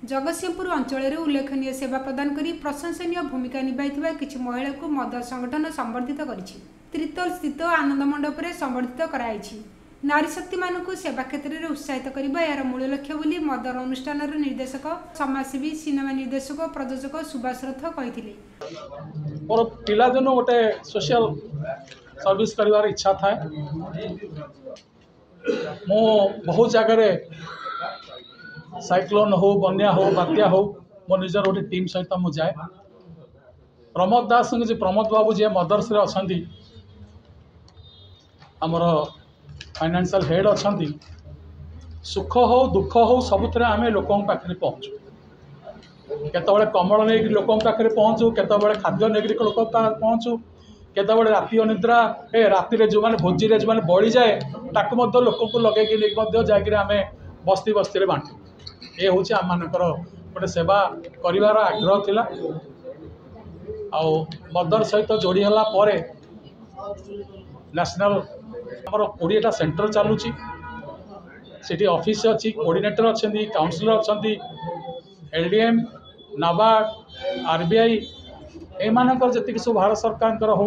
जगतसिंहपुर अंचल उल्लेखनीय सेवा प्रदान करी प्रशंसनीय भूमिका निभाई किछि महिला को मदर संगठन संबर्धित करिछि। त्रितोल स्थित आनंद मंडप में संबर्धित कराइछि। नारी शक्ति मानक सेवा क्षेत्र में उत्साहित करने यार मूल लक्ष्य बोली मदर अनुष्ठान निर्देशक समाजसेवी सिनेमा निर्देशक प्रयोजक सुभाष रथ कही। मोर पिलादिन गोटे सोशल सर्विस कर इच्छा था। मु बहुत जगह साइक्लोन हो बन्या हो बात्या हो मो निजर गोटे टीम सहित मु जाए। प्रमोद दास जी प्रमोद बाबू जी मदर्स रे अछंती हमर फाइनेंशियल हेड अछंती। सुख हो दुख हो सबुथ आम लोकों पाखे पहुँचू। केतबले कमल नहीं लोकों पाखे पहुँचू, केतबले खाद्य नहीं लोक पहुँचू, केतबले राति अनिद्रा राति जो मैंने भोजी जो मैंने बड़ी जाए ताकू लोक को लगे जाकि आम बस्ती बस्ती बांटू। ये हूँ आम मानकर गोटे सेवा करिवार आग्रह थिला। आउ मदर सहित जोड़ी हला परे नेशनल हमर 20टा सेंटर चलुची। सिटी ऑफिस अच्छी, कोऑर्डिनेटर अच्छा, काउंसिलर अच्छा, एलडीएम नाबार्ड आरबीआई एमानकर जति सब भारत सरकार हो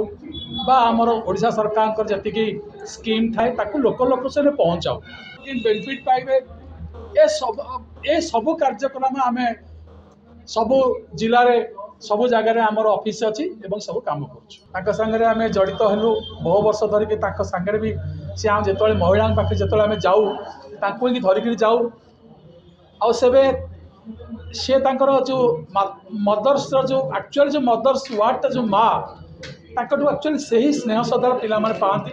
बा आमर ओडिशा सरकार जति स्कीम थाए ताकू लोक लोक से पहुँचाओ बेनिफिट पाइबे। ए सब कार्यक्रम आम सबु जिले में सबु जगह आमर ऑफिस अच्छी एवं सब काम कर आम जड़ित हलु बहु वर्ष धरिकी सागर भी सी आम जो महिला पाखे जो आम जाऊ ही धरिकी जाऊ आ सी जो मदर्स जो एक्चुअल जो मदर्स वार्ड जो माँ एक्चुअली से ही स्नेह श्रद्धा पिला पाती।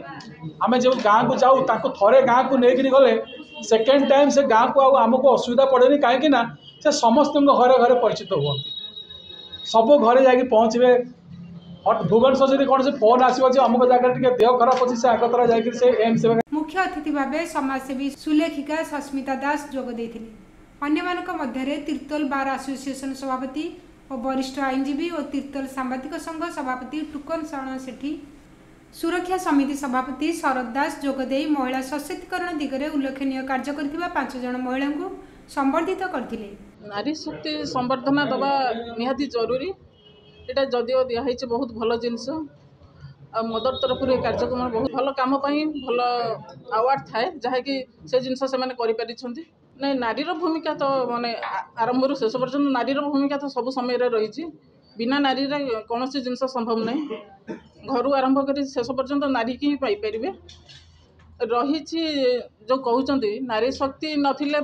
आम जो गाँव को जाऊ थे गाँव को लेकिन गले सेकेंड टाइम से गाँव को आमको असुविधा पड़ेनि कहीं से समस्त घरे घरे परिचित हुआ सब घरे जा पहुँचे। भुवनेश्वर जब कौन से फोन आसो अमुक जगह टे देह खराब अच्छी से आगतरा जा मुख्य अतिथि भाव समाजसेवी सुलेखिका सस्मिता दास जोग देथिले। अन्यमानक मध्य तीर्तोल बार एसोसिएशन सभापति और वरिष्ठ आईनजीवी और तीर्तोल सांबादिक संघ सभापति टुकन शरण सेठी, सुरक्षा समिति सभापति शरद दास जोगदे महिला सशक्तिकरण दिगरे उल्लेखनीय कार्य करथिबा 5 जन महिला को संबर्धित करथिले। नारी शक्ति संवर्धना दबा निहाती जरूरी। एटा जदिओ दिखाई बहुत भल जिनस मदर तरफ कार्यक्रम बहुत भल कम भल अवार्ड थाए जहाँकि से जिनस से करें। नहीं नारीर भूमिका तो माने आरंभ शेष पर्यटन नारीर भूमिका तो सब समय रही। बिना नारी कौन सी जिनस संभव नहीं। घर आरंभ कर शेष पर्यटन नारी की पाइपर रही जो कहते नारी शक्ति नथिले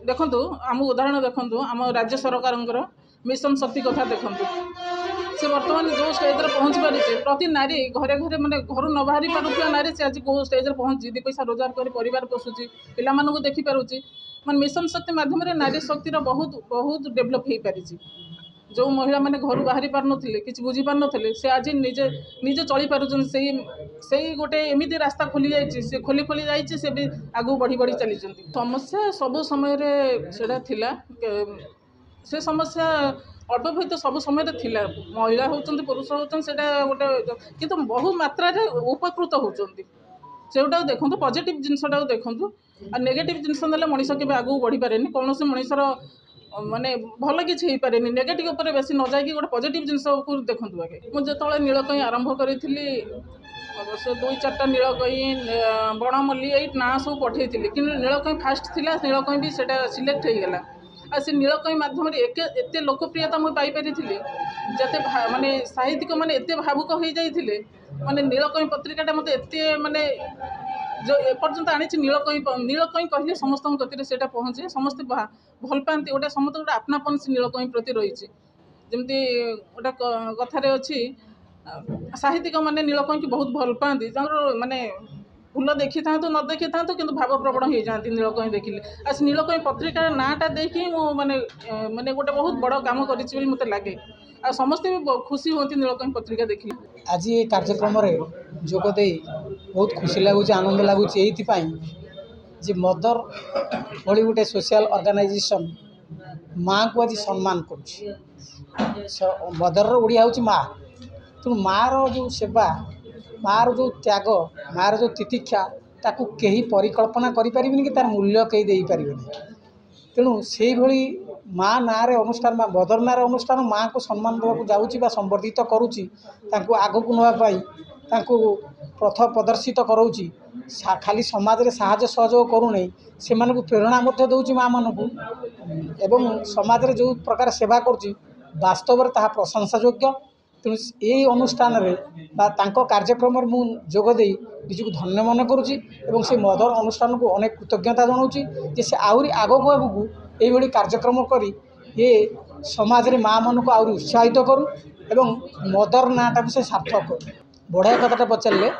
देखु आम उदाहरण देखु आम राज्य सरकार मिशन शक्ति कथा देखु से वर्तमान जो स्टेज पहुँच पारी प्रति नारी घरे घरे माने घर न बाहरी पारुथिबा नारी से आज को स्टेज पहुँची 2 पैसा रोजगार कर परिवार पोषुची पिला मानू देखी पारुची। मान मिशन शक्ति माध्यम नारी शक्तिर बहुत बहुत डेभलप हो पारी। जो महिला माने घर बाहरी पार नथिले किछि बुझी पार नथिले से आज निजे निजे चली पारुछन। सेही गोटे एमिति रास्ता खोली जाइछि से खोली खोली जाइछि से भी आगु बढ़ी बढ़ी चली जंती। समस्या सब समय रे सेडा थिला से समस्या अल्प बहुत सब समय थिला। महिला होचंती पुरुष होचंती सेडा गोटे किंतु बहु मात्रा रे उपकृत होचंती। सेटा देखंतु पॉजिटिव जिनसटा देखंतु आ नेगेटिव जिनस देले मनीष के आगु बढ़ी पारेनी। कौन से मनीषर माने भल किसी हो पारे नेगेटिव उपर बेसी न जाकि गोटे पॉजिटिव जिनस को देखंतु। आगे मुझे जो नीलकई आरंभ करी अवश्य 2-4टा नीलकई बणमल्ली ये ना सब पठे कि नीलकई फास्ट थिला। नीलकई भी सेटा सिलेक्ट हो गला आ से नीलकई माध्यम एत लोकप्रियता मुझे पाइपारी जते माने साहित्यिक माने एत भावुक हो जाइए। माने नीलकई पत्रिकाटा मत एत माने जो एपर्यंत आनी नीलकई नीलकई कहले समस्त गति से पहुँचे समस्त भल पाती। गोटे समस्त गोटे आपनापन से नीलकई प्रति रही जमी गोटे कथार अच्छी साहित्यिक मैंने नीलकई की बहुत भल पाती माने फूल देखी था न देखी था कि भाव प्रवण हो जाती नीलकई देखिले। आ नीलकई पत्रिकार नाटा देखी माने माने गोटे बहुत बड़ काम कर मत लगे आ समस्ते भी खुशी होती नीलकई पत्रिका देखिले। आज ये कार्यक्रम जोगदे बहुत खुशी लगुच आनंद लगुच ये मदर भली गोटे सोशल ऑर्गेनाइजेशन माँ को आज सम्मान कर मदर ओडिया हूँ माँ। तेणु माँ रो जो सेवा माँ रो जो त्याग माँ रो जो तितिक्षा ताकू कहीं परिकल्पना करें कि तार मूल्य कहीं दे पारे। तेणु से भली माँ ना रे अनुष्ठान मदर ना रे अनुष्ठान माँ को सम्मान देवाक जाऊँगी संबर्धित करुँची आग को नापी पथ प्रदर्शित कराऊँगी खाली समाज में साहाय्य सहयोग करूना से प्रेरणा दूची माँ मानू एवं समाज में जो प्रकार सेवा करुँची वास्तव में प्रशंसा योग्य। तेणु यही अनुष्ठान कार्यक्रम जोगदे निजक धन्य मन करुँची से मदर अनुष्ठान को अनेक कृतज्ञता जनाऊँगी जे से आहरी आगक आगू ये कार्यक्रम करी ये समाज में माँ मान को आहरी उत्साहित करूँ एवं मदर नाटा से सार्थक करूँ। बढ़िया कथाटा पचारे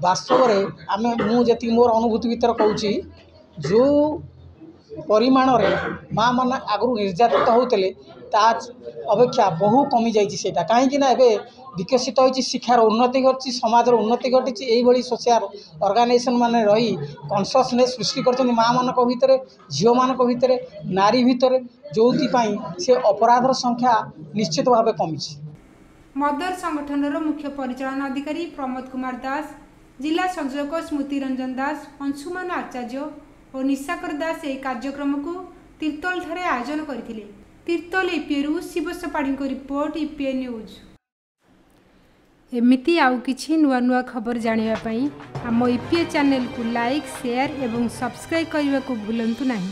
वास्तव में आम मुझे मोर अनुभूति भर कहूँ जो परिमाण में माँ मान आगु निर्यातित होते अपेक्षा बहु कमी जाइए कहीं विकसित होती शिक्षार उन्नति घटी समाज उन्नति घटी यही सोशल ऑर्गेनाइजेशन माने रही कॉन्शियसनेस सृष्टि कर माँ मान भितर झील मान भितर नारी भितर जो से अपराधर संख्या निश्चित भाव कमी। मदर संगठनर मुख्य परिचालन अधिकारी प्रमोद कुमार दास, जिला संयोजक स्मृति रंजन दास, अंशुमान आचार्य और निशाकर दास यह कार्यक्रम को तीर्तोल ठारे आयोजन करथिले। तीर्तोल ईपीएरु शिवस पाढ़ी को रिपोर्ट ईपीए न्यूज। एमिति आउ किछि नुआ नुआ खबर जानिबा पई हम ईपीए चैनल को लाइक शेयर एवं सब्सक्राइब करने को भूलंतु नहीं।